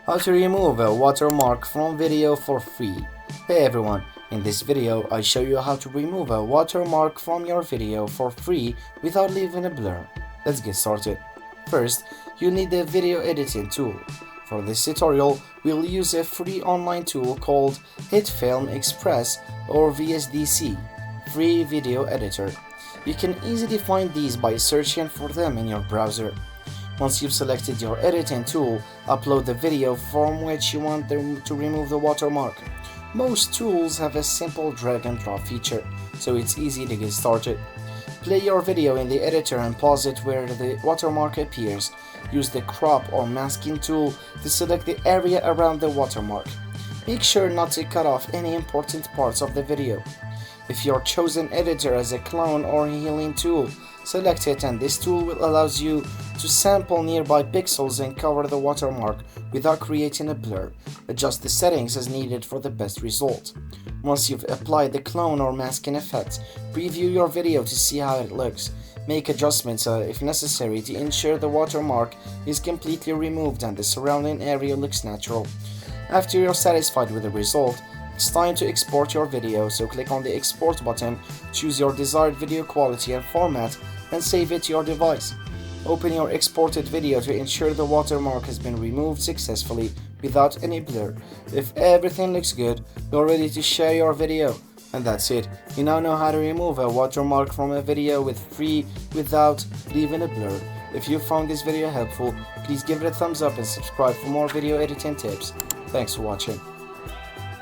How to remove a watermark from video for free. Hey everyone, in this video I show you how to remove a watermark from your video for free without leaving a blur. Let's get started. First, you need a video editing tool. For this tutorial, we'll use a free online tool called HitFilm Express or VSDC, free video editor. You can easily find these by searching for them in your browser. Once you've selected your editing tool, upload the video from which you want them to remove the watermark. Most tools have a simple drag and drop feature, so it's easy to get started. Play your video in the editor and pause it where the watermark appears. Use the crop or masking tool to select the area around the watermark. Make sure not to cut off any important parts of the video. If your chosen editor has a clone or healing tool, select it, and this tool will allow you to sample nearby pixels and cover the watermark without creating a blur. Adjust the settings as needed for the best result. Once you've applied the clone or masking effect, preview your video to see how it looks. Make adjustments if necessary to ensure the watermark is completely removed and the surrounding area looks natural. After you're satisfied with the result, it's time to export your video, so click on the export button, choose your desired video quality and format, and save it to your device. Open your exported video to ensure the watermark has been removed successfully without any blur. If everything looks good, you're ready to share your video. And that's it. You now know how to remove a watermark from a video without leaving a blur. If you found this video helpful, please give it a thumbs up and subscribe for more video editing tips. Thanks for watching.